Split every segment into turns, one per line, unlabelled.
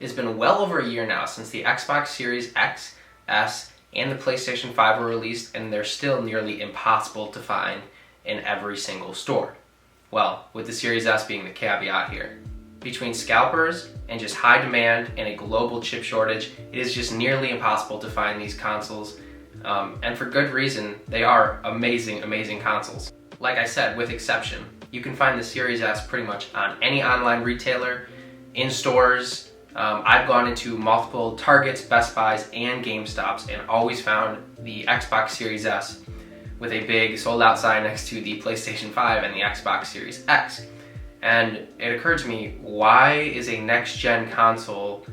It's been well over a year now since the Xbox Series X, S, and the PlayStation 5 were released, and they're still nearly impossible to find in every single store. Well, with the Series S being the caveat here. Between scalpers and just high demand and a global chip shortage, it is just nearly impossible to find these consoles. And for good reason, they are amazing, amazing consoles. Like I said, with exception, you can find the Series S pretty much on any online retailer, in stores. I've gone into multiple Targets, Best Buys, and GameStops and always found the Xbox Series S with a big sold out sign next to the PlayStation 5 and the Xbox Series X. And it occurred to me, why is a next-gen console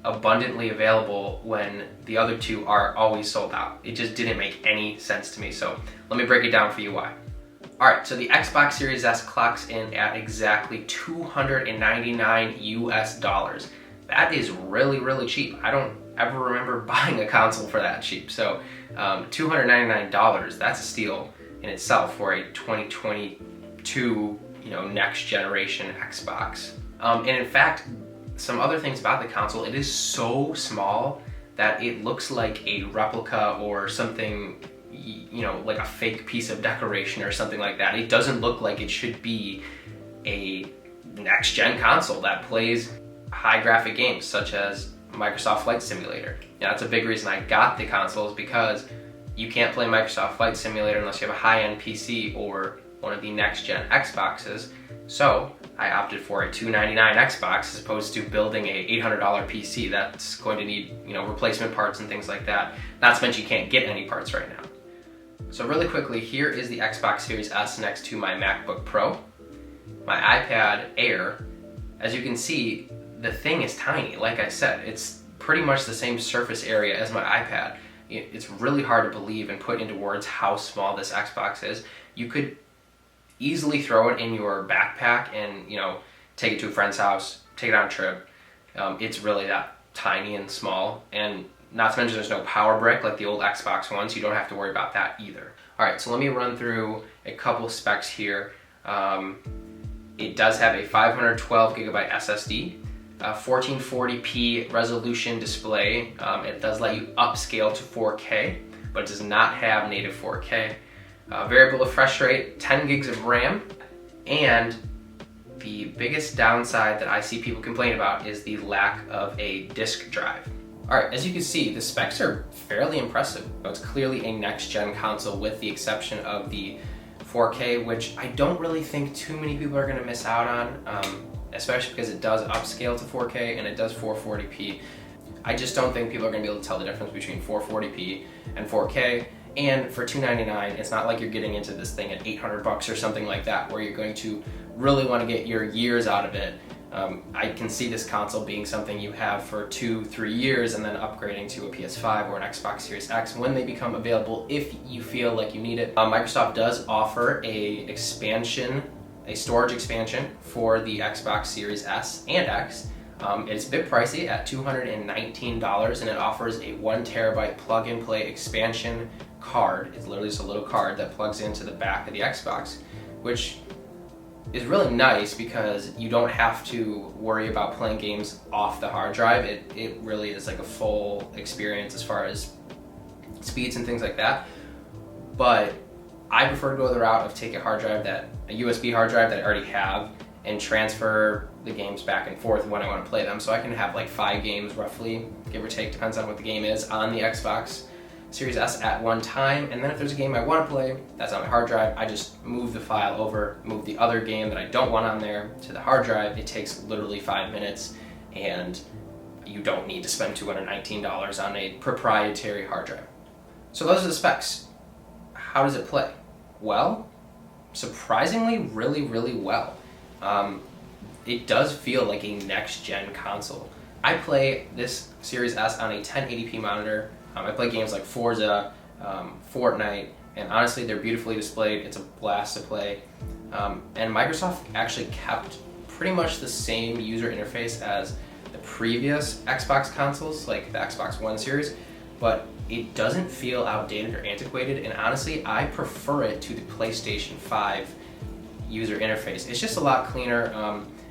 abundantly available when the other two are always sold out? It just didn't make any sense to me, so let me break it down for you why. Alright, so the Xbox Series S clocks in at exactly $299 US. That is really, really cheap. I don't ever remember buying a console for that cheap. So $299, that's a steal in itself for a 2022, next generation Xbox. And in fact, some other things about the console, it is so small that it looks like a replica or something, like a fake piece of decoration or something like that. It doesn't look like it should be a next gen console that plays high graphic games such as Microsoft Flight Simulator. That's a big reason I got the console, is because you can't play Microsoft Flight Simulator unless you have a high-end PC or one of the next-gen Xboxes. So I opted for a $299 Xbox as opposed to building a $800 PC that's going to need, replacement parts and things like that. Not to mention you can't get any parts right now. So really quickly, here is the Xbox Series S next to my MacBook Pro, my iPad Air. As you can see, the thing is tiny. Like I said, it's pretty much the same surface area as my iPad. It's really hard to believe and put into words how small this Xbox is. You could easily throw it in your backpack and, take it to a friend's house, take it on a trip. It's really that tiny and small. And not to mention there's no power brick like the old Xbox One, so you don't have to worry about that either. All right, so let me run through a couple specs here. It does have a 512 gigabyte SSD, 1440p resolution display. It does let you upscale to 4K, but it does not have native 4K. Variable refresh rate, 10 gigs of RAM, and the biggest downside that I see people complain about is the lack of a disk drive. Alright, as you can see, the specs are fairly impressive. It's clearly a next-gen console with the exception of the 4K, which I don't really think too many people are going to miss out on, especially because it does upscale to 4K and it does 440p. I just don't think people are going to be able to tell the difference between 440p and 4K. And for $299, it's not like you're getting into this thing at $800 or something like that, where you're going to really want to get your years out of it. I can see this console being something you have for 2-3 years and then upgrading to a PS5 or an Xbox Series X when they become available if you feel like you need it. Microsoft does offer a storage expansion for the Xbox Series S and X. It's a bit pricey at $219, and it offers a 1 terabyte plug-and-play expansion card. It's literally just a little card that plugs into the back of the Xbox, which is really nice because you don't have to worry about playing games off the hard drive. It really is like a full experience as far as speeds and things like that. But I prefer to go the route of taking a USB hard drive that I already have and transfer the games back and forth when I want to play them. So I can have like 5 games roughly, give or take, depends on what the game is, on the Xbox Series S at one time. And then if there's a game I want to play that's on my hard drive, I just move the file over, move the other game that I don't want on there to the hard drive. It takes literally 5 minutes, and you don't need to spend $219 on a proprietary hard drive. So those are the specs. How does it play? Well, surprisingly, really, really well. It does feel like a next-gen console. I play this Series S on a 1080p monitor. I play games like Forza, Fortnite, and honestly, they're beautifully displayed. It's a blast to play. And Microsoft actually kept pretty much the same user interface as the previous Xbox consoles, like the Xbox One series, but it doesn't feel outdated or antiquated, and honestly, I prefer it to the PlayStation 5 user interface. It's just a lot cleaner,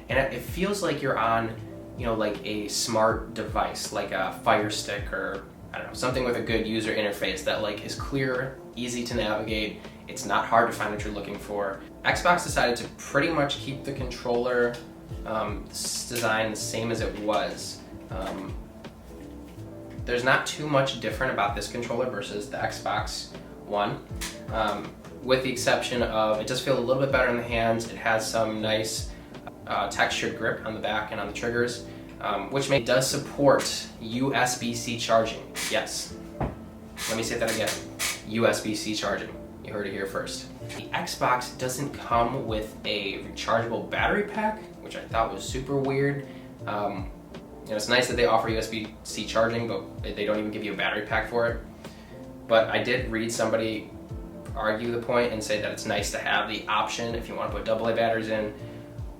and it feels like you're on like a smart device, like a Fire Stick, or I don't know, something with a good user interface that like is clear, easy to navigate, it's not hard to find what you're looking for. Xbox decided to pretty much keep the controller design the same as it was. There's not too much different about this controller versus the Xbox One, with the exception of it does feel a little bit better in the hands. It has some nice textured grip on the back and on the triggers, which does support USB-C charging. Yes, let me say that again, USB-C charging. You heard it here first. The Xbox doesn't come with a rechargeable battery pack, which I thought was super weird. It's nice that they offer USB-C charging, but they don't even give you a battery pack for it. But I did read somebody argue the point and say that it's nice to have the option if you want to put AA batteries in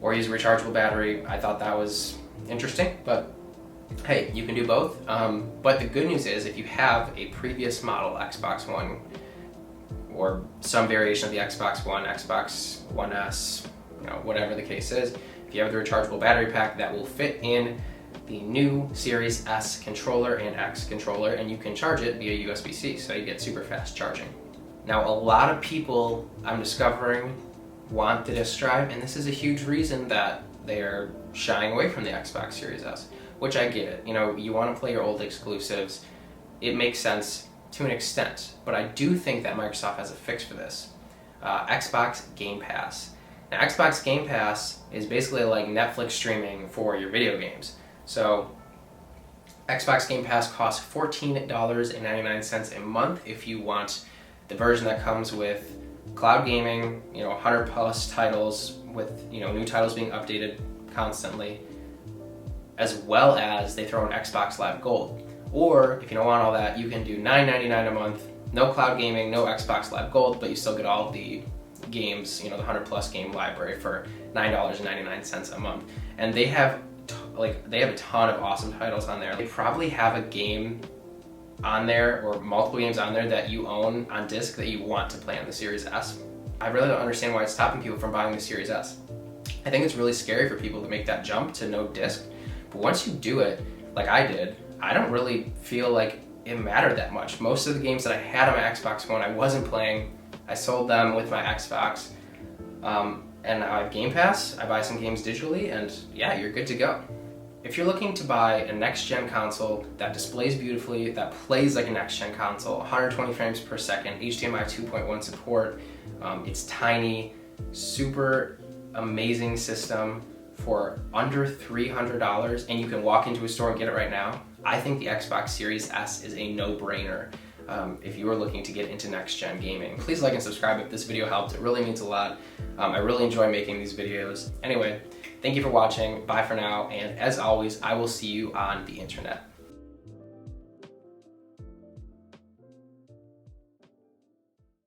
or use a rechargeable battery. I thought that was interesting, but hey, you can do both. But the good news is if you have a previous model Xbox One or some variation of the Xbox One, Xbox One S, whatever the case is, if you have the rechargeable battery pack, that will fit in the new Series S controller and X controller, and you can charge it via USB-C, so you get super fast charging. Now, a lot of people, I'm discovering, want the disk drive, and this is a huge reason that they're shying away from the Xbox Series S, which I get it. You want to play your old exclusives. It makes sense to an extent, but I do think that Microsoft has a fix for this. Xbox Game Pass. Now, Xbox Game Pass is basically like Netflix streaming for your video games. So Xbox Game Pass costs $14.99 a month if you want the version that comes with cloud gaming, 100 plus titles with, new titles being updated constantly, as well as they throw in Xbox Live Gold. Or if you don't want all that, you can do $9.99 a month, no cloud gaming, no Xbox Live Gold, but you still get all the games, the 100 plus game library for $9.99 a month. And they have a ton of awesome titles on there. They probably have a game on there or multiple games on there that you own on disc that you want to play on the Series S. I really don't understand why it's stopping people from buying the Series S. I think it's really scary for people to make that jump to no disc, but once you do it, like I did, I don't really feel like it mattered that much. Most of the games that I had on my Xbox One, I wasn't playing. I sold them with my Xbox, and now I have Game Pass. I buy some games digitally, and yeah, you're good to go. If you're looking to buy a next-gen console that displays beautifully, that plays like a next-gen console, 120 frames per second, HDMI 2.1 support, it's tiny, super amazing system for under $300, and you can walk into a store and get it right now, I think the Xbox Series S is a no-brainer if you are looking to get into next-gen gaming. Please like and subscribe if this video helped. It really means a lot. I really enjoy making these videos. Anyway, thank you for watching. Bye for now, and as always, I will see you on the internet.